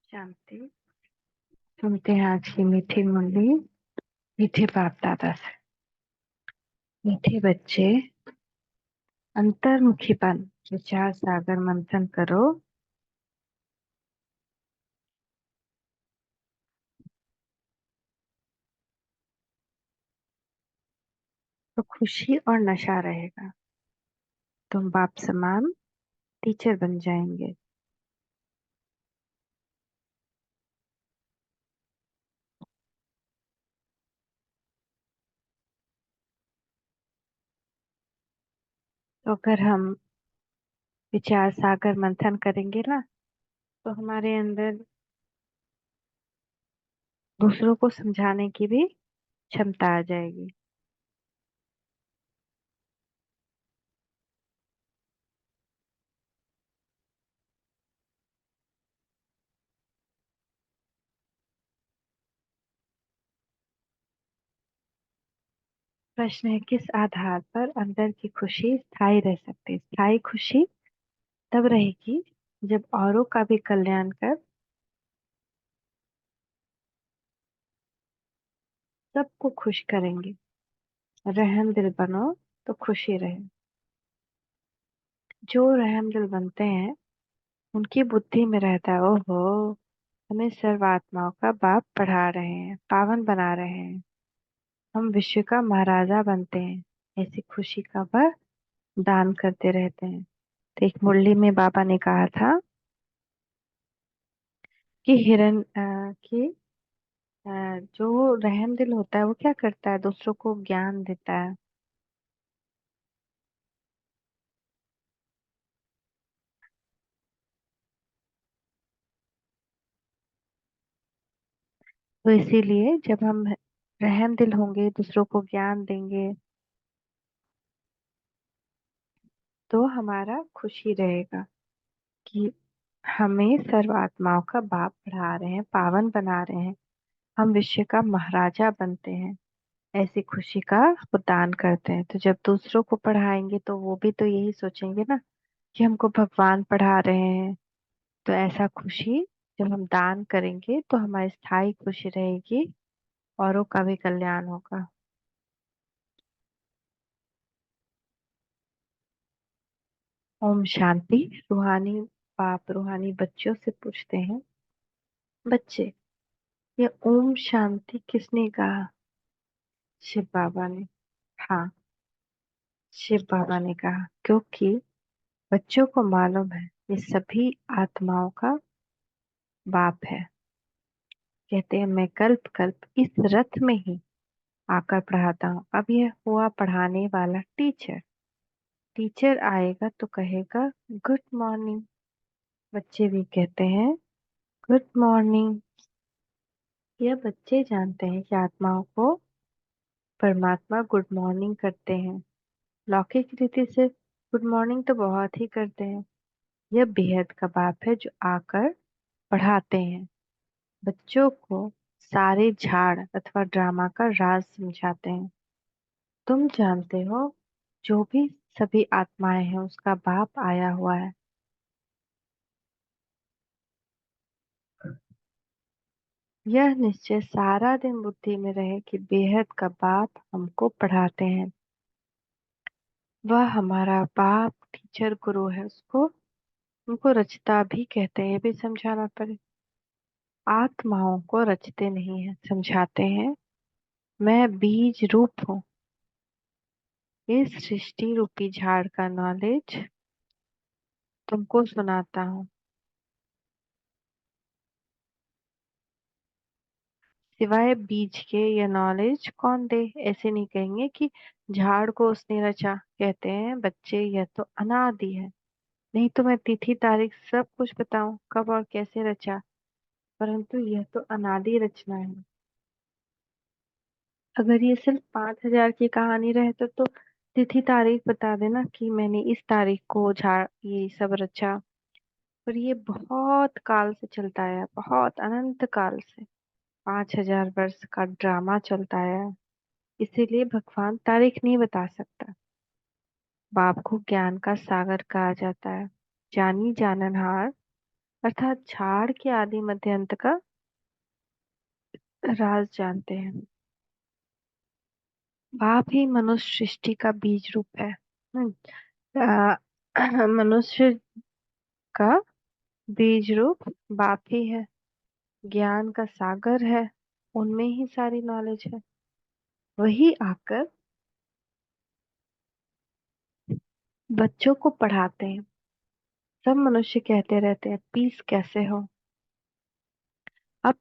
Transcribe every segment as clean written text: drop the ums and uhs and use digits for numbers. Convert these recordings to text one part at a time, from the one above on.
शांति। सुनते हैं आज की मीठी मुरली मीठे बाप दादा से। मीठे बच्चे, अंतर्मुखीपन विचार सागर मंथन करो तो खुशी और नशा रहेगा। तुम बाप समान टीचर बन जाएंगे। तो अगर हम विचार सागर मंथन करेंगे ना, तो हमारे अंदर दूसरों को समझाने की भी क्षमता आ जाएगी। प्रश्न है, किस आधार पर अंदर की खुशी स्थायी रह सकती है? स्थायी खुशी तब रहेगी जब औरों का भी कल्याण कर सबको खुश करेंगे। रहम दिल बनो तो खुशी रहे। जो रहम दिल बनते हैं उनकी बुद्धि में रहता है, ओहो, हमें सर्व आत्माओं का बाप पढ़ा रहे हैं, पावन बना रहे हैं, हम विश्व का महाराजा बनते हैं। ऐसी खुशी का वह दान करते रहते हैं। तो एक मुरली में बाबा ने कहा था कि जो रहम दिल होता है वो क्या करता है? दूसरों को ज्ञान देता है। तो इसीलिए जब हम रहम दिल होंगे, दूसरों को ज्ञान देंगे, तो हमारा खुशी रहेगा कि हमें सर्व आत्माओं का बाप पढ़ा रहे हैं, पावन बना रहे हैं, हम विश्व का महाराजा बनते हैं। ऐसी खुशी का वो दान करते हैं। तो जब दूसरों को पढ़ाएंगे तो वो भी तो यही सोचेंगे ना कि हमको भगवान पढ़ा रहे हैं। तो ऐसा खुशी जब हम दान करेंगे तो हमारी स्थायी खुशी रहेगी, औरों का भी कल्याण होगा। ओम शांति। रूहानी बाप रूहानी बच्चों से पूछते हैं, बच्चे, ये ओम शांति किसने कहा? शिव बाबा ने। हाँ, शिव बाबा ने कहा, क्योंकि बच्चों को मालूम है ये सभी आत्माओं का बाप है। कहते हैं, मैं कल्प कल्प इस रथ में ही आकर पढ़ाता हूँ। अब यह हुआ पढ़ाने वाला टीचर। टीचर आएगा तो कहेगा गुड मॉर्निंग। बच्चे भी कहते हैं गुड मॉर्निंग। यह बच्चे जानते हैं कि आत्माओं को परमात्मा गुड मॉर्निंग करते हैं। लौकिक रीति से गुड मॉर्निंग तो बहुत ही करते हैं। यह बेहद का बाप है जो आकर पढ़ाते हैं। बच्चों को सारे झाड़ अथवा ड्रामा का राज समझाते हैं। तुम जानते हो, जो भी सभी आत्माएं हैं उसका बाप आया हुआ है। यह निश्चय सारा दिन बुद्धि में रहे कि बेहद का बाप हमको पढ़ाते हैं। वह हमारा बाप टीचर गुरु है। उसको उनको रचता भी कहते हैं, ये भी समझाना पड़े। आत्माओं को रचते नहीं है, समझाते हैं। मैं बीज रूप हूँ। इस सृष्टि रूपी झाड़ का नॉलेज तुमको सुनाता हूँ। सिवाय बीज के यह नॉलेज कौन दे? ऐसे नहीं कहेंगे कि झाड़ को उसने रचा। कहते हैं, बच्चे, यह तो अनादि है। नहीं तो मैं तिथि तारीख सब कुछ बताऊं कब और कैसे रचा, परंतु यह तो अनादि रचना है। अगर ये सिर्फ 5,000 की कहानी रहे तो तिथि तारीख बता देना कि मैंने इस तारीख को झाड़ ये सब रचा। पर ये बहुत काल से चलता है, बहुत अनंत काल से 5,000 वर्ष का ड्रामा चलता है। इसीलिए भगवान तारीख नहीं बता सकता। बाप को ज्ञान का सागर कहा जाता है। जानी जाननहार अर्थात झाड़ के आदि मध्य अंत का राज जानते हैं। बाप ही मनुष्य सृष्टि का बीज रूप है। मनुष्य का बीज रूप बाप ही है। ज्ञान का सागर है, उनमें ही सारी नॉलेज है। वही आकर बच्चों को पढ़ाते हैं। सब मनुष्य कहते रहते हैं पीस कैसे हो। अब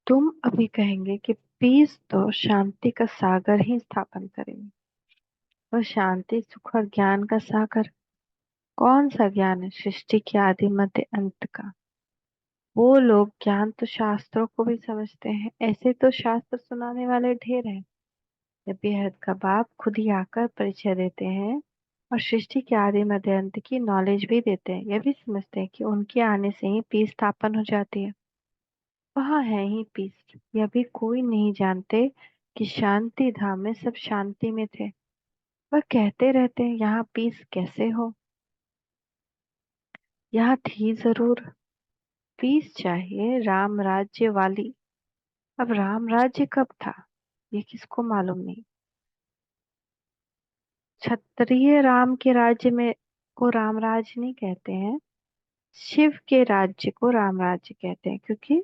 तुम अभी कहेंगे कि पीस तो शांति का सागर ही स्थापन करेंगे। वह शांति सुख और ज्ञान का सागर कौन सा ज्ञान है? सृष्टि के आदि मध्य अंत का। वो लोग ज्ञान तो शास्त्रों को भी समझते हैं, ऐसे तो शास्त्र सुनाने वाले ढेर हैं। जब बेहद का बाप खुद ही आकर परिचय देते हैं और सृष्टि के आदि मध्य अंत की नॉलेज भी देते हैं, यह भी समझते हैं कि उनके आने से ही पीस स्थापन हो जाती है। वहाँ है ही पीस, यह भी कोई नहीं जानते कि शांति धाम में सब शांति में थे। वह कहते रहते हैं यहाँ पीस कैसे हो। यहाँ थी जरूर। पीस चाहिए राम राज्य वाली। अब राम राज्य कब था ये किसको मालूम नहीं। क्षत्रिय राम के राज्य में को राम राज्य नहीं कहते हैं, शिव के राज्य को राम राज्य कहते हैं, क्योंकि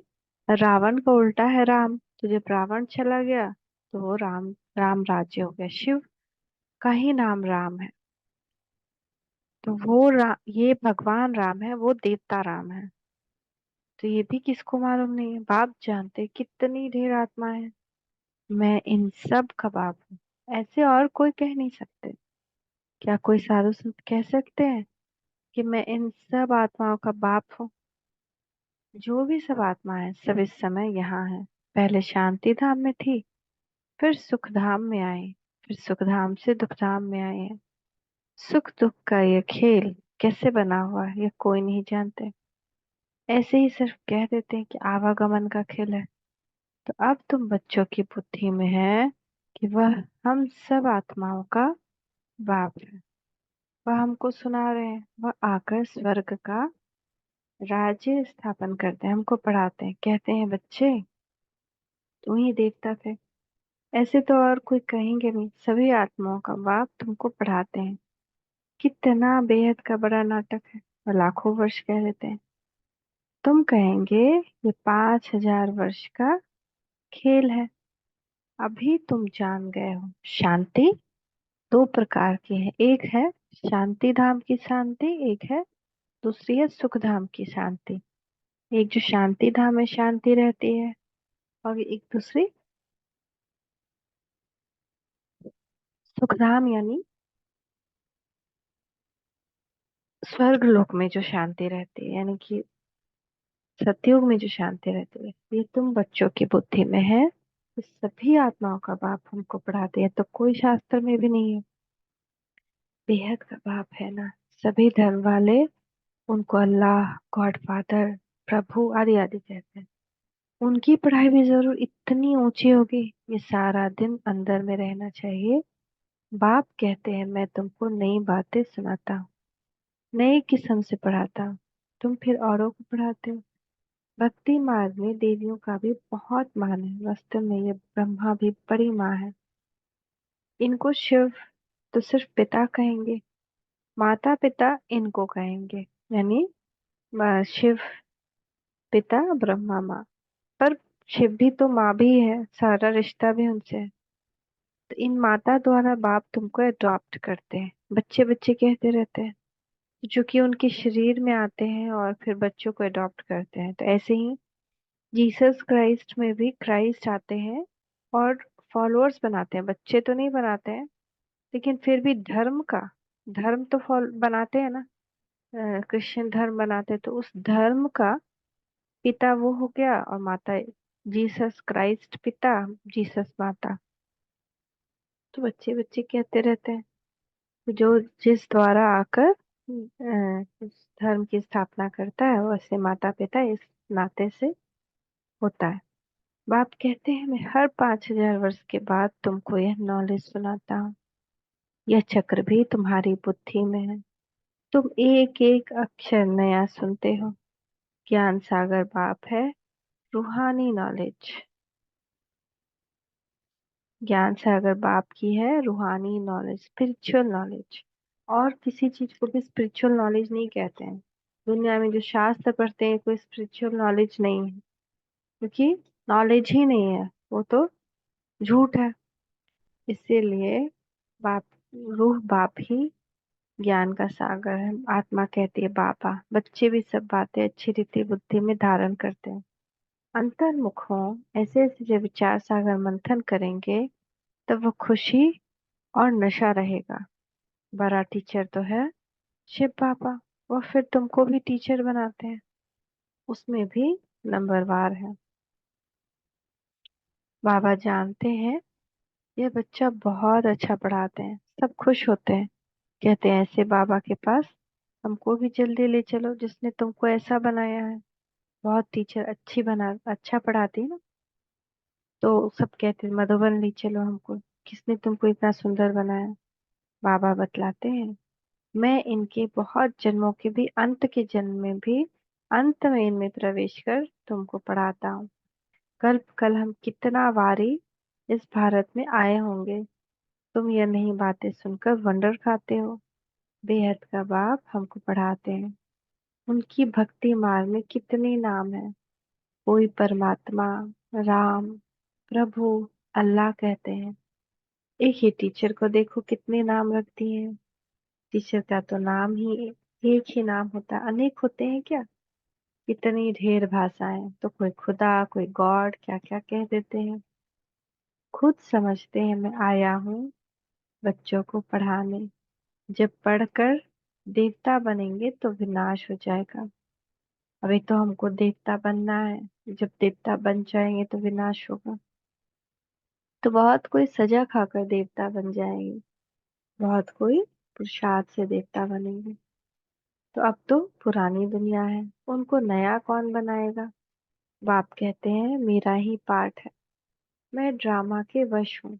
रावण का उल्टा है राम। तो जब रावण चला गया तो वो राम राम राज्य हो गया। शिव का ही नाम राम है। तो ये भगवान राम है, वो देवता राम है। तो ये भी किसको मालूम नहीं है। बाप जानते कितनी ढेर आत्मा है। मैं इन सब का बाप हूँ, ऐसे और कोई कह नहीं सकते। क्या कोई साधु संत कह सकते हैं कि मैं इन सब आत्माओं का बाप हूँ? जो भी सब आत्मा है सब इस समय यहाँ है। पहले शांति धाम में थी, फिर सुख धाम में आए, फिर सुख धाम से दुख धाम में आए हैं। सुख दुख का ये खेल कैसे बना हुआ है ये कोई नहीं जानते। ऐसे ही सिर्फ कह देते हैं कि आवागमन का खेल है। तो अब तुम बच्चों की बुद्धि में है कि वह हम सब आत्माओं का बाप है। वह हमको सुना रहे हैं। वह आकर स्वर्ग का राज्य स्थापन करते हैं, हमको पढ़ाते हैं, कहते हैं बच्चे तुम ही देवता थे। ऐसे तो और कोई कहेंगे नहीं। सभी आत्माओं का बाप तुमको पढ़ाते हैं। कितना बेहद का बड़ा नाटक है। और लाखों वर्ष कह देते हैं। तुम कहेंगे ये 5,000 वर्ष का खेल है। अभी तुम जान गए हो शांति दो प्रकार की है। एक है शांति धाम की शांति, एक है दूसरी है सुख धाम की शांति। एक जो शांति धाम में शांति रहती है और एक दूसरी सुख धाम यानी स्वर्ग लोक में जो शांति रहती है, यानी कि सतयुग में जो शांति रहती है। ये तुम बच्चों की बुद्धि में है। इस सभी आत्माओं का बाप हमको पढ़ाते हैं, तो कोई शास्त्र में भी नहीं है। बेहद का बाप है ना। सभी धर्म वाले उनको अल्लाह, गॉड फादर, प्रभु आदि आदि कहते हैं। उनकी पढ़ाई भी जरूर इतनी ऊंची होगी, ये सारा दिन अंदर में रहना चाहिए। बाप कहते हैं मैं तुमको नई बातें सुनाता हूँ, नए किस्म से पढ़ाता हूँ। तुम फिर औरों को पढ़ाते हो। भक्ति मार्ग में देवियों का भी बहुत मान है। वास्तव में ये ब्रह्मा भी बड़ी माँ है। इनको शिव तो सिर्फ पिता कहेंगे, माता पिता इनको कहेंगे। यानी शिव पिता, ब्रह्मा माँ। पर शिव भी तो माँ भी है, सारा रिश्ता भी उनसे है। तो इन माता द्वारा बाप तुमको अडॉप्ट करते हैं। बच्चे बच्चे कहते रहते हैं, जो कि उनके शरीर में आते हैं और फिर बच्चों को अडॉप्ट करते हैं। तो ऐसे ही जीसस क्राइस्ट में भी क्राइस्ट आते हैं और फॉलोअर्स बनाते हैं, बच्चे तो नहीं बनाते हैं। लेकिन फिर भी धर्म का, धर्म तो फॉलो बनाते हैं ना। क्रिश्चियन धर्म बनाते हैं, तो उस धर्म का पिता वो हो गया और माता जीसस क्राइस्ट पिता, जीसस माता। तो बच्चे बच्चे कहते रहते हैं। तो जो जिस द्वारा आकर उस धर्म की स्थापना करता है, वैसे माता पिता इस नाते से होता है। बाप कहते हैं मैं हर 5,000 वर्ष के बाद तुमको यह नॉलेज सुनाता हूँ। यह चक्र भी तुम्हारी बुद्धि में है। तुम एक एक अक्षर नया सुनते हो। ज्ञान सागर बाप है, रूहानी नॉलेज। ज्ञान सागर बाप की है, रूहानी नॉलेज, स्पिरिचुअल नॉलेज। और किसी चीज को भी स्पिरिचुअल नॉलेज नहीं कहते हैं। दुनिया में जो शास्त्र पढ़ते हैं कोई स्पिरिचुअल नॉलेज नहीं है, क्योंकि नॉलेज ही नहीं है, वो तो झूठ है। इसीलिए बाप, रूह बाप ही ज्ञान का सागर है। आत्मा कहती है बाबा। बच्चे भी सब बातें अच्छी रीति बुद्धि में धारण करते हैं। अंतर्मुख हो, ऐसे ऐसे जब विचार सागर मंथन करेंगे तब वो खुशी और नशा रहेगा। बड़ा टीचर तो है शिव बाबा, वो फिर तुमको भी टीचर बनाते हैं, उसमें भी नंबरवार है। बाबा जानते हैं ये बच्चा बहुत अच्छा पढ़ाते हैं, सब खुश होते हैं। कहते हैं ऐसे बाबा के पास हमको भी जल्दी ले चलो, जिसने तुमको ऐसा बनाया है। बहुत टीचर अच्छी बना, अच्छा पढ़ाती है ना, तो सब कहते हैं मधुबन ले चलो हमको, किसने तुमको इतना सुंदर बनाया। बाबा बतलाते हैं मैं इनके बहुत जन्मों के भी, अंत के जन्म में भी, अंत में इनमें प्रवेश कर तुमको पढ़ाता हूँ। कल्प कल हम कितना बारी इस भारत में आए होंगे, तुम यह नहीं बातें सुनकर वंडर खाते हो। बेहद का बाप हमको पढ़ाते हैं। उनकी भक्ति मार्ग में कितने नाम है। कोई परमात्मा, राम, प्रभु, अल्लाह कहते हैं। एक ही टीचर को देखो कितने नाम रख दिए हैं। टीचर का तो नाम ही एक ही नाम होता है, अनेक होते हैं क्या। कितनी ढेर भाषाएं, तो कोई खुदा, कोई गॉड, क्या क्या कह देते हैं। खुद समझते हैं मैं आया हूँ बच्चों को पढ़ाने। जब पढ़कर देवता बनेंगे तो विनाश हो जाएगा। अभी तो हमको देवता बनना है, जब देवता बन जाएंगे तो विनाश होगा। तो बहुत कोई सजा खाकर देवता बन जाएंगे, बहुत कोई पुरुषार्थ से देवता बनेंगे। तो अब तो पुरानी दुनिया है, उनको नया कौन बनाएगा। बाप कहते हैं मेरा ही पाठ है, मैं ड्रामा के वश हूँ।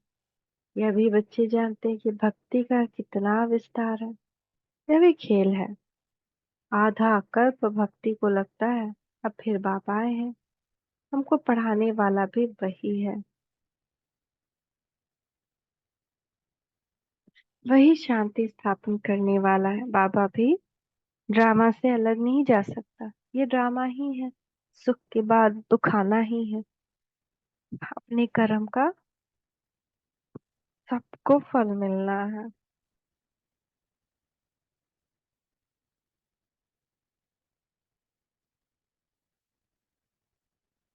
यह भी बच्चे जानते हैं कि भक्ति का कितना विस्तार है। यह भी खेल है। आधा कल्प भक्ति को लगता है, अब फिर बाप आए हैं, हमको पढ़ाने वाला भी वही है। वही शांति स्थापन करने वाला है। बाबा भी ड्रामा से अलग नहीं जा सकता, ये ड्रामा ही है। सुख के बाद दुख आना ही है। अपने कर्म का सबको फल मिलना है।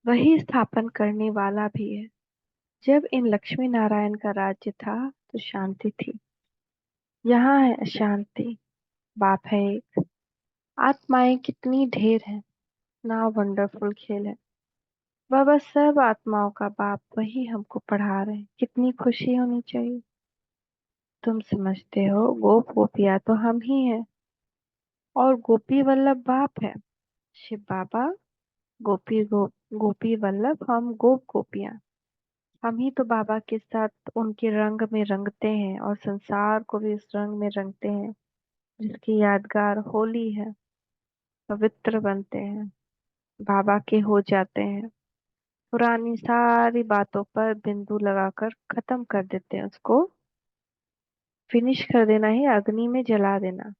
वही स्थापन करने वाला भी है। जब इन लक्ष्मी नारायण का राज्य था तो शांति थी, यहाँ है अशांति। बाप है एक, आत्माएं कितनी ढेर है, ना वंडरफुल खेल है। बाबा सब आत्माओं का बाप वही हमको पढ़ा रहे हैं, कितनी खुशी होनी चाहिए। तुम समझते हो गोप गोपिया तो हम ही हैं, और गोपी वल्लभ बाप है शिव बाबा। गोपी वल्लभ, हम गोप गोपियां। हम ही तो बाबा के साथ उनके रंग में रंगते हैं और संसार को भी उस रंग में रंगते हैं, जिसकी यादगार होली है। पवित्र बनते हैं, बाबा के हो जाते हैं। पुरानी सारी बातों पर बिंदु लगाकर खत्म कर देते हैं, उसको फिनिश कर देना ही, अग्नि में जला देना,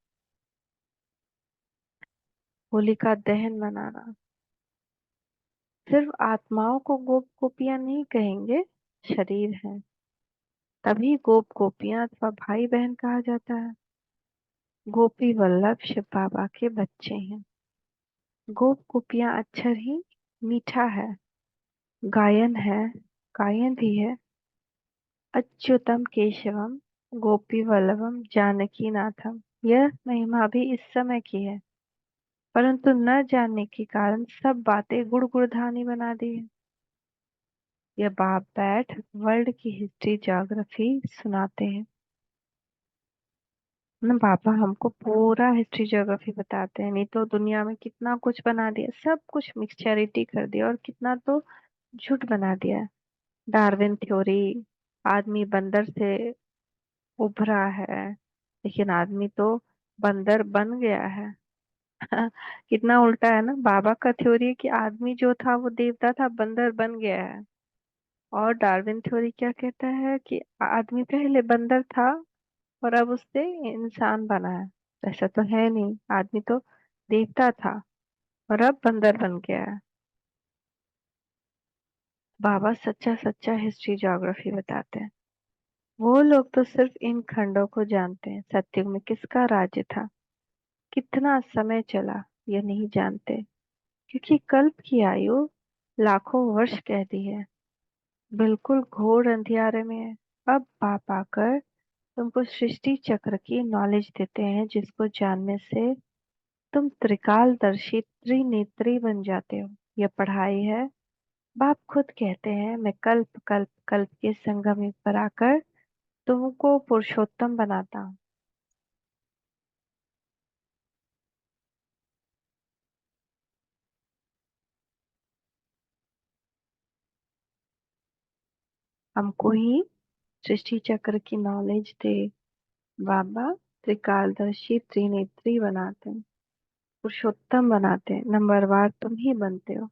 होलिका दहन मनाना। सिर्फ आत्माओं को गोप गोपियां नहीं कहेंगे, शरीर है, तभी गोप गोपियां अथवा भाई बहन कहा जाता है। गोपी वल्लभ शिव बाबा के बच्चे हैं। गोप गोपियां अक्षर ही मीठा है, गायन है, गायन भी है। अच्युतम केशवम गोपी वल्लभम जानकी नाथम। यह महिमा भी इस समय की है, परंतु न जानने के कारण सब बातें गुड़ गुड़धानी बना दी है। यह बाप बैठ वर्ल्ड की हिस्ट्री ज्योग्राफी सुनाते हैं ना। पापा हमको पूरा हिस्ट्री ज्योग्राफी बताते हैं, नहीं तो दुनिया में कितना कुछ बना दिया, सब कुछ मिक्सचरिटी कर दिया, और कितना तो झूठ बना दिया। डार्विन थ्योरी, आदमी बंदर से उभरा है, लेकिन आदमी तो बंदर बन गया है। कितना उल्टा है ना। बाबा का थ्योरी है कि आदमी जो था वो देवता था, बंदर बन गया है। और डार्विन थ्योरी क्या कहता है कि आदमी पहले बंदर था और अब उससे इंसान बना है। ऐसा तो है नहीं, आदमी तो देवता था और अब बंदर बन गया है। बाबा सच्चा सच्चा हिस्ट्री ज्योग्राफी बताते हैं। वो लोग तो सिर्फ इन खंडों को जानते हैं। सतयुग में किसका राज्य था, कितना समय चला, ये नहीं जानते, क्योंकि कल्प की आयु लाखों वर्ष कहती है। बिल्कुल घोर अंधियारे में है। अब पाप आकर तुमको सृष्टि चक्र की नॉलेज देते हैं, जिसको जानने से तुम त्रिकालदर्शी त्रिनेत्री बन जाते हो। यह पढ़ाई है। बाप खुद कहते हैं, मैं कल्प कल्प कल्प के संगम पर आकर तुमको पुरुषोत्तम बनाता हूँ। हमको ही सृष्टि चक्र की नॉलेज दे बाबा। त्रिकालदर्शी त्रिनेत्री बनाते हैं, पुरुषोत्तम बनाते हैं, नंबरवार तुम ही बनते हो।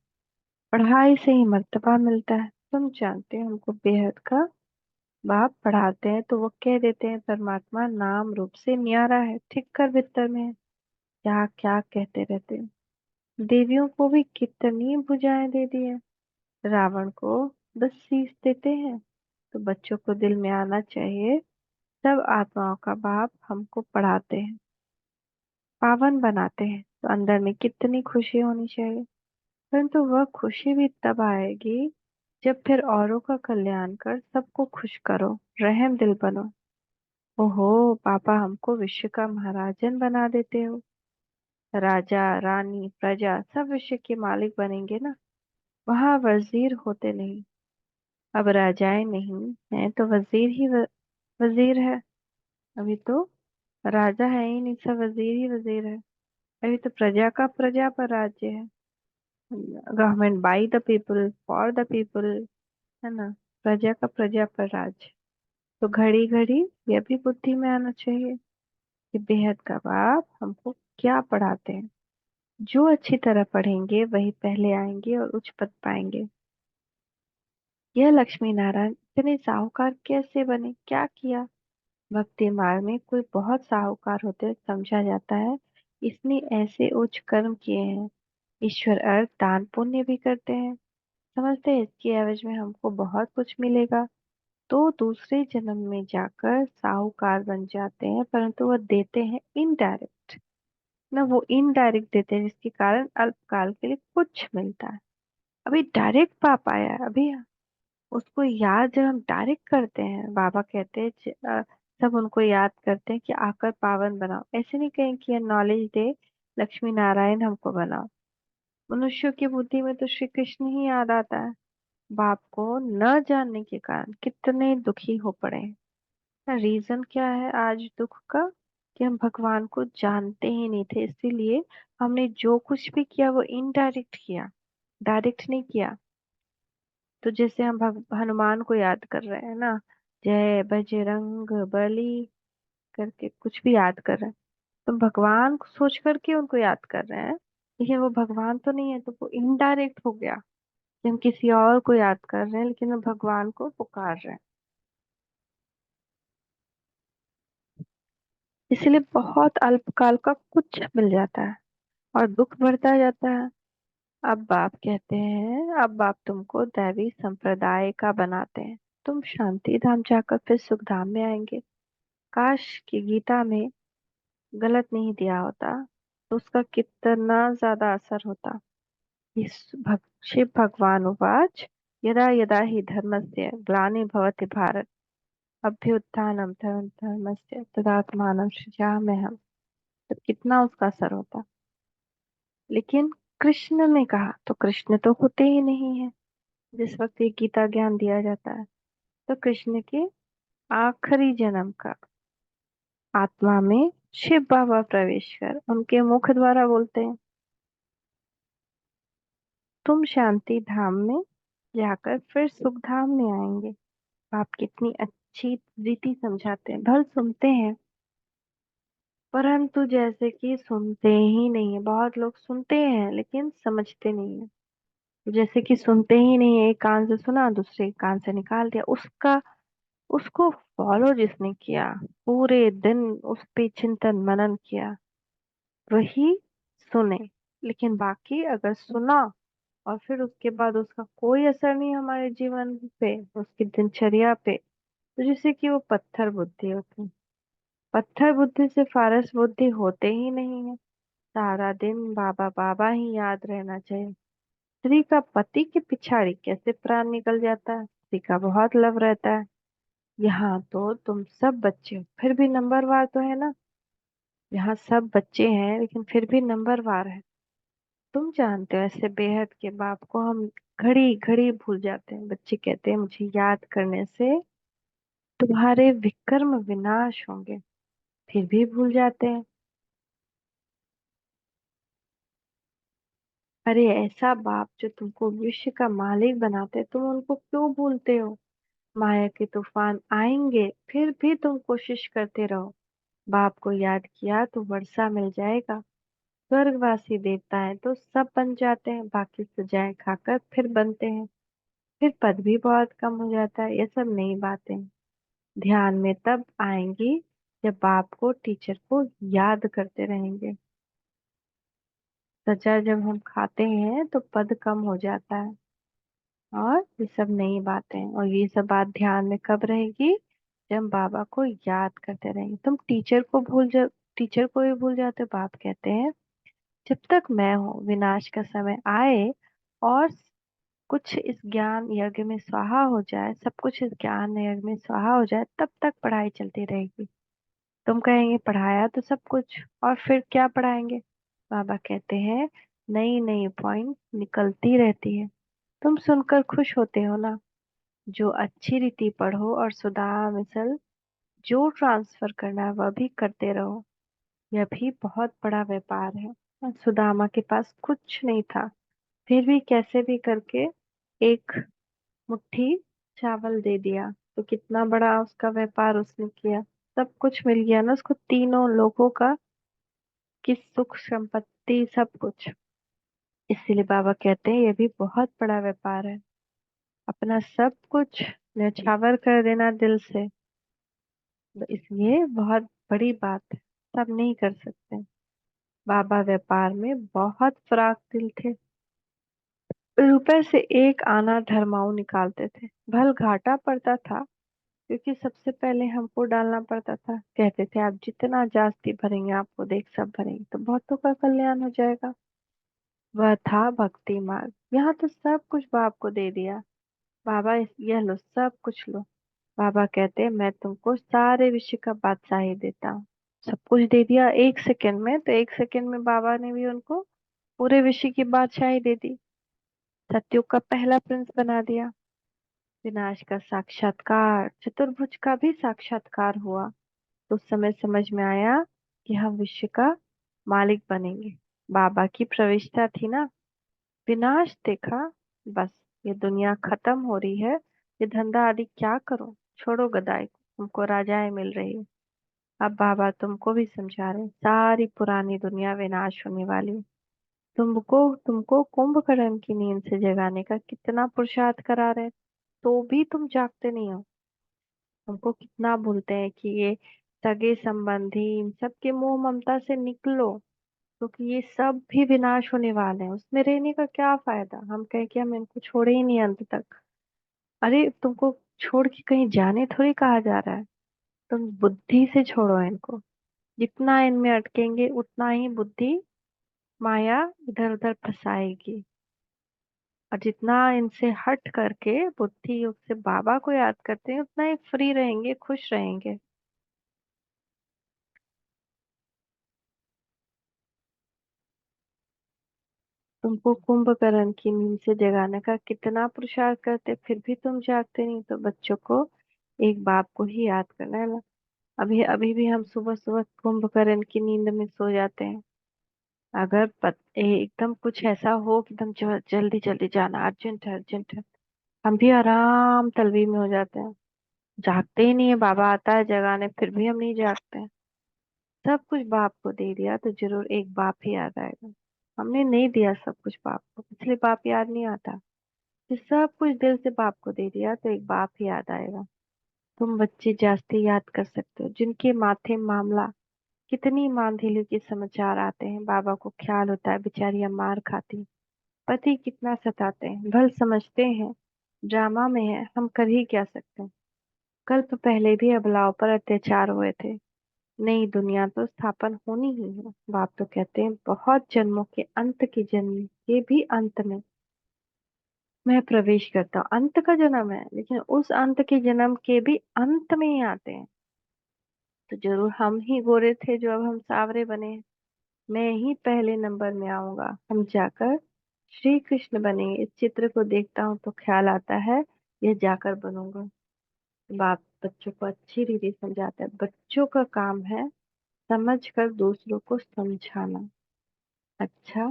पढ़ाई से ही मर्तबा मिलता है। तुम जानते हो हमको बेहद का बाप पढ़ाते हैं तो वो कह देते हैं परमात्मा नाम रूप से न्यारा है, ठीक कर भीतर में है। क्या क्या कहते रहते हैं। देवियों को भी कितनी भुजाएं दे दी है। रावण को 10 शीश देते हैं। तो बच्चों को दिल में आना चाहिए, सब आत्माओं का बाप हमको पढ़ाते हैं, पावन बनाते हैं, तो अंदर में कितनी खुशी होनी चाहिए। परंतु वह खुशी भी तब आएगी जब फिर औरों का कल्याण कर सबको खुश करो, रहम दिल बनो। ओहो पापा, हमको विश्व का महाराजन बना देते हो। राजा रानी प्रजा सब विश्व के मालिक बनेंगे ना। वहां वजीर होते नहीं। अब राजाएं नहीं है तो वजीर ही वजीर है। अभी तो राजा है ही नहीं, सब वजीर ही वजीर है। अभी तो प्रजा का प्रजा पर राज्य है। Government by the people for the people, है ना। प्रजा का प्रजा पर राज। तो घड़ी घड़ी यह भी बुद्धि में आना चाहिए कि बेहद का बाप हमको क्या पढ़ाते हैं। जो अच्छी तरह पढ़ेंगे वही पहले आएंगे और उच्च पद पाएंगे। यह लक्ष्मी नारायण इतने साहूकार कैसे बने, क्या किया। भक्ति मार्ग में कोई बहुत साहूकार होते समझा जाता है, इसने ऐसे उच्च कर्म किए हैं। ईश्वर अर्थ दान पुण्य भी करते हैं, समझते हैं इसके एवज में हमको बहुत कुछ मिलेगा। तो दूसरे जन्म में जाकर साहूकार बन जाते हैं, परंतु वह देते हैं इनडायरेक्ट। ना वो इनडायरेक्ट देते हैं जिसके कारण अल्पकाल के लिए कुछ मिलता है। अभी डायरेक्ट पाप आया है, अभी उसको याद जब हम डायरेक्ट करते हैं, बाबा कहते हैं सब उनको याद करते हैं कि आकर पावन बनाओ। ऐसे नहीं कहें कि नॉलेज दे लक्ष्मी नारायण हमको बनाओ। मनुष्यों की बुद्धि में तो श्री कृष्ण ही याद आता है। बाप को न जानने के कारण कितने दुखी हो पड़े हैं। रीजन क्या है आज दुख का, कि हम भगवान को जानते ही नहीं थे, इसीलिए हमने जो कुछ भी किया वो इनडायरेक्ट किया, डायरेक्ट नहीं किया। तो जैसे हम हनुमान को याद कर रहे हैं ना, जय बजरंग बली करके कुछ भी याद कर रहे हैं, तो भगवान को सोच करके उनको याद कर रहे हैं, लेकिन वो भगवान तो नहीं है, तो वो इनडायरेक्ट हो गया कि हम किसी और को याद कर रहे हैं लेकिन हम भगवान को पुकार रहे हैं। इसलिए बहुत अल्पकाल का कुछ मिल जाता है और दुख बढ़ता जाता है। अब बाप कहते हैं, अब बाप तुमको दैवी संप्रदाय का बनाते हैं। तुम शांति धाम जाकर फिर सुख धाम में आएंगे। काश की गीता में गलत नहीं दिया होता तो उसका कितना ज्यादा असर होता। शिव भगवान उवाच, यदा यदा हि धर्मस्य ग्लानिर्भवति भारत, अभ्युत्थानं धर्मस्य तदात्मानं सृजाम्यहम्। तो कितना उसका असर होता। लेकिन कृष्ण ने कहा तो कृष्ण तो होते ही नहीं है जिस वक्त ये गीता ज्ञान दिया जाता है। तो कृष्ण के आखिरी जन्म का आत्मा में शिव बाबा प्रवेश कर उनके मुख द्वारा बोलते हैं, तुम शांति धाम में जाकर फिर सुख धाम में आएंगे। आप कितनी अच्छी रीति समझाते हैं, भल सुनते हैं, परंतु जैसे कि सुनते ही नहीं है। बहुत लोग सुनते हैं लेकिन समझते नहीं है। जैसे कि सुनते ही नहीं है, एक कान से सुना दूसरे कान से निकाल दिया। उसका उसको फॉलो जिसने किया, पूरे दिन उस पे चिंतन मनन किया, वही सुने। लेकिन बाकी अगर सुना और फिर उसके बाद उसका कोई असर नहीं हमारे जीवन पे, उसकी दिनचर्या पे, तो जैसे कि वो पत्थर बुद्धि होती है। पत्थर बुद्धि से फारस बुद्धि होते ही नहीं है। सारा दिन बाबा बाबा ही याद रहना चाहिए। स्त्री का पति के पिछाड़ी कैसे प्राण निकल जाता है, स्त्री का बहुत लव रहता है। यहाँ तो तुम सब बच्चे हो, फिर भी नंबरवार तो है ना। यहाँ सब बच्चे हैं लेकिन फिर भी नंबरवार है। तुम जानते हो ऐसे बेहद के बाप को हम घड़ी घड़ी भूल जाते हैं। बच्चे कहते हैं मुझे याद करने से तुम्हारे विक्रम विनाश होंगे, फिर भी भूल जाते हैं। अरे ऐसा बाप जो तुमको विश्व का मालिक बनाते, तुम उनको क्यों भूलते हो। माया के तूफान आएंगे फिर भी तुम कोशिश करते रहो। बाप को याद किया तो वर्षा मिल जाएगा। स्वर्गवासी देवता है तो सब बन जाते हैं, बाकी सजाएं खाकर फिर बनते हैं। फिर पद भी बहुत कम हो जाता है। ये सब नई बातें ध्यान में तब आएंगी जब बाप को टीचर को याद करते रहेंगे। सजा जब हम खाते हैं तो पद कम हो जाता है। और ये सब नई बातें, और ये सब बात ध्यान में कब रहेगी, जब हम बाबा को याद करते रहेंगे। तुम टीचर को ही भूल जाते हो। बाप कहते हैं जब तक मैं हूँ, विनाश का समय आए और कुछ इस ज्ञान यज्ञ में स्वाहा हो जाए, सब कुछ इस ज्ञान यज्ञ में स्वाहा हो जाए, तब तक पढ़ाई चलती रहेगी। तुम कहेंगे पढ़ाया तो सब कुछ, और फिर क्या पढ़ाएंगे। बाबा कहते हैं नई नई पॉइंट निकलती रहती है। तुम सुनकर खुश होते हो ना। जो अच्छी रीति पढ़ो और सुधा मिसल जो ट्रांसफर करना है वह भी करते रहो। यह भी बहुत बड़ा व्यापार है। और सुदामा के पास कुछ नहीं था, फिर भी कैसे भी करके एक मुट्ठी चावल दे दिया। तो कितना बड़ा उसका व्यापार उसने किया। सब कुछ मिल गया ना उसको, तीनों लोगों का की सुख संपत्ति सब कुछ। इसीलिए बाबा कहते हैं ये भी बहुत बड़ा व्यापार है। अपना सब कुछ न्यौछावर कर देना दिल से, तो इसलिए बहुत बड़ी बात है। सब नहीं कर सकते। बाबा व्यापार में बहुत फराक दिल थे। रुपए से एक आना धर्माऊ निकालते थे। भल घाटा पड़ता था, क्योंकि सबसे पहले हमको डालना पड़ता था। कहते थे आप जितना जास्ती भरेंगे, आपको देख सब भरेंगे तो बहुतों का कल्याण हो जाएगा। वह था भक्ति मार्ग। यहाँ तो सब कुछ बाप को दे दिया। बाबा यह लो सब कुछ लो। बाबा कहते हैं मैं तुमको सारे विश्व का बादशाही देता हूँ। सब कुछ दे दिया एक सेकंड में, तो एक सेकंड में बाबा ने भी उनको पूरे विश्व की बादशाही दे दी। सतयुग का पहला प्रिंस बना दिया। विनाश का साक्षात्कार, चतुर्भुज का भी साक्षात्कार हुआ। तो उस समय समझ में आया कि हम विश्व का मालिक बनेंगे। बाबा की प्रविष्टा थी ना। विनाश देखा, बस ये दुनिया खत्म हो रही है, ये धंधा आदि क्या करो, छोड़ो गदाई को, तुमको राजाएं मिल रही है। अब बाबा तुमको भी समझा रहे हैं, सारी पुरानी दुनिया विनाश होने वाली है। तुमको तुमको कुंभकर्ण की नींद से जगाने का कितना पुरुषार्थ करा रहे हैं, तो भी तुम जागते नहीं हो। तुमको कितना बोलते हैं कि ये सगे संबंधी इन सब के मोह ममता से निकलो, क्योंकि ये सब भी विनाश होने वाले हैं। उसमें रहने का क्या फायदा। हम कहें कि हम इनको छोड़े ही नहीं अंत तक। अरे तुमको छोड़ के कहीं जाने थोड़ी कहा जा रहा है। तुम बुद्धि से छोड़ो इनको। जितना इनमें अटकेंगे उतना ही बुद्धि माया इधर उधर फंसाएगी। और जितना इनसे हट करके बुद्धि योग से बाबा को याद करते हैं, उतना ही फ्री रहेंगे, खुश रहेंगे। तुमको कुंभकर्ण की नींद से जगाने का कितना पुरुषार्थ करते, फिर भी तुम जागते नहीं। तो बच्चों को एक बाप को ही याद करना है ना। अभी अभी भी हम सुबह सुबह कुंभकर्ण की नींद में सो जाते हैं। अगर एकदम कुछ ऐसा हो कि एकदम जल्दी जल्दी जाना, अर्जेंट है अर्जेंट है, हम भी आराम तलवी में हो जाते हैं। जागते ही नहीं है, बाबा आता है जगाने फिर भी हम नहीं जागते हैं। सब कुछ बाप को दे दिया तो जरूर एक बाप ही याद आएगा। हमने नहीं दिया सब कुछ बाप को, इसलिए बाप याद नहीं आता। कि सब कुछ दिल से बाप को दे दिया तो एक बाप ही याद आएगा। तुम बच्चे जास्ती याद कर सकते हो जिनके माथे मामला कितनी मांधिली के समाचार आते हैं, बाबा को ख्याल होता है बेचारियां मार खाती, पति कितना सताते हैं, भल समझते हैं ड्रामा में है, हम कर ही क्या सकते हैं। कल्प पहले भी अबलाओं पर अत्याचार हुए थे, नई दुनिया तो स्थापन होनी ही है। बाप तो कहते हैं बहुत जन्मों के अंत के जन्म के भी अंत में मैं प्रवेश करता हूँ। अंत का जन्म है लेकिन उस अंत के जन्म के भी अंत में ही आते हैं। तो जरूर हम ही गोरे थे जो अब हम सावरे बने हैं। मैं ही पहले नंबर में आऊंगा, हम जाकर श्री कृष्ण बनेंगे। इस चित्र को देखता हूँ तो ख्याल आता है यह जाकर बनूंगा। बाप बच्चों को अच्छी रीति समझाता है, बच्चों का काम है समझ कर दूसरों को समझाना। अच्छा,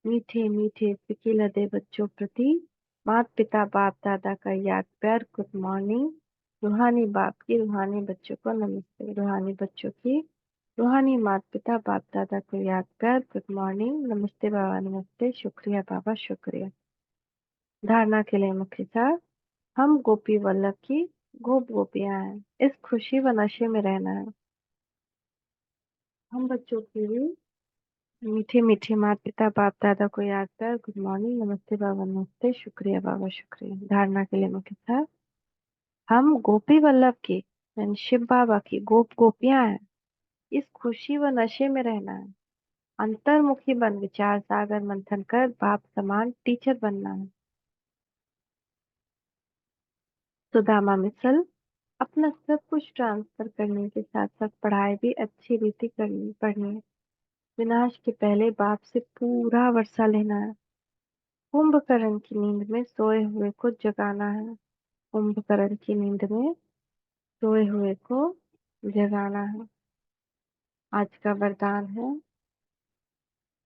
मीठे मीठे फिकी लदे बच्चों प्रति माता पिता बाप दादा का याद प्यार गुड मॉर्निंग। रूहानी बाप की रूहानी बच्चों को नमस्ते, रूहानी बच्चों की रूहानी माता पिता बाप दादा को याद प्यार गुड मॉर्निंग, नमस्ते बाबा नमस्ते, शुक्रिया बाबा शुक्रिया। धारणा के लिए मुख्य सार, हम गोपी वल्लभ की गोप गोपियां हैं, इस खुशी व नशे में रहना है। हम बच्चों की भी मीठे मीठे माता पिता बाप दादा को याद कर गुड मॉर्निंग, नमस्ते बाबा नमस्ते, शुक्रिया बाबा शुक्रिया। धारणा के लिए मुख्य था, हम गोपी वल्लभ की यानी शिव बाबा की गोप गोपियां हैं, इस खुशी व नशे में रहना है। अंतर्मुखी बन विचार सागर मंथन कर बाप समान टीचर बनना है। सुदामा मिसल, अपना सब कुछ ट्रांसफर करने के साथ साथ पढ़ाई भी अच्छी रीति करनी पढ़नी है। विनाश के पहले बाप से पूरा वर्षा लेना है। कुंभकर्ण की नींद में सोए हुए को जगाना है। कुंभकर्ण की नींद में सोए हुए को जगाना है। आज का वरदान है,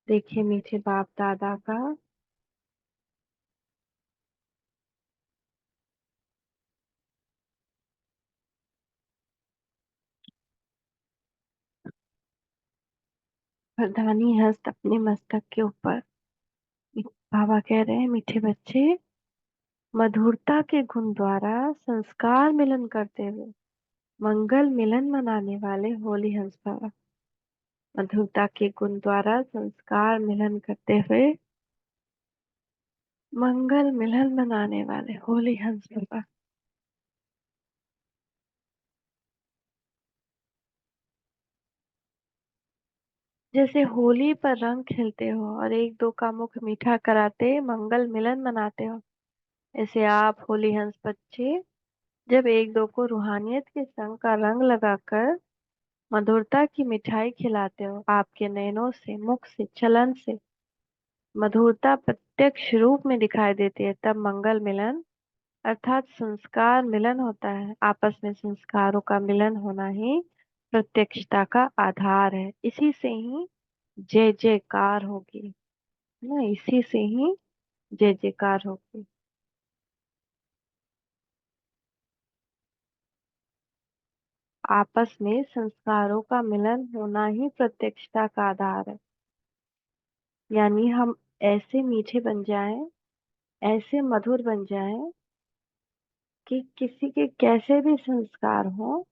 देखिए मीठे बाप दादा का वरदानी हस्त अपने मस्तक के ऊपर। बाबा कह रहे हैं मीठे बच्चे, मधुरता के गुण द्वारा संस्कार मिलन करते हुए मंगल मिलन मनाने वाले होली हंस बाबा। मधुरता के गुण द्वारा संस्कार मिलन करते हुए मंगल मिलन मनाने वाले होली हंस बाबा। जैसे होली पर रंग खेलते हो और एक दो का मुख मीठा कराते मंगल मिलन मनाते हो, ऐसे आप होली हंस बच्चे जब एक दो को रूहानियत के संग का रंग लगाकर मधुरता की मिठाई खिलाते हो, आपके नयनों से मुख से चलन से मधुरता प्रत्यक्ष रूप में दिखाई देती है, तब मंगल मिलन अर्थात संस्कार मिलन होता है। आपस में संस्कारों का मिलन होना ही प्रत्यक्षता का आधार है। इसी से ही जय जयकार होगी ना, इसी से ही जय जयकार होगी। आपस में संस्कारों का मिलन होना ही प्रत्यक्षता का आधार है। यानी हम ऐसे मीठे बन जाएं, ऐसे मधुर बन जाएं कि किसी के कैसे भी संस्कार हो,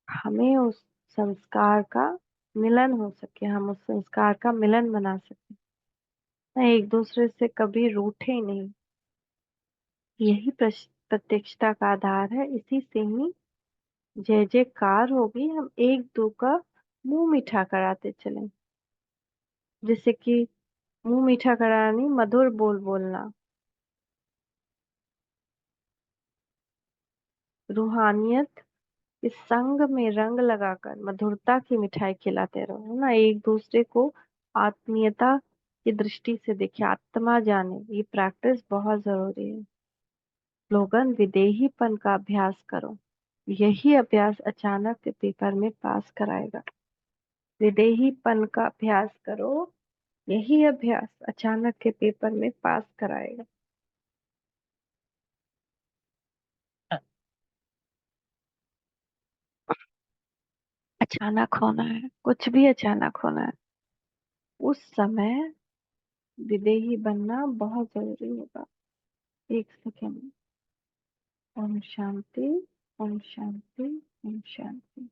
हमें उस संस्कार का मिलन हो सके, हम उस संस्कार का मिलन बना सके, ना एक दूसरे से कभी रूठे नहीं। यही प्रत्यक्षता का आधार है। इसी से ही जय जयकार होगी, हम एक दो का मुंह मीठा कराते चलें। जैसे कि मुंह मीठा कराना नहीं, मधुर बोल बोलना। रूहानियत इस संग में रंग लगाकर मधुरता की मिठाई खिलाते रहो ना, एक दूसरे को आत्मीयता की दृष्टि से देखे, आत्मा जाने, ये प्रैक्टिस बहुत जरूरी है। स्लोगन, विदेहीपन का अभ्यास करो, यही अभ्यास अचानक के पेपर में पास कराएगा। विदेहीपन का अभ्यास करो, यही अभ्यास अचानक के पेपर में पास कराएगा। अचानक होना है, कुछ भी अचानक होना है, उस समय विदेही बनना बहुत जरूरी होगा। एक सेकेंड। ओम शांति, ओम शांति, ओम शांति।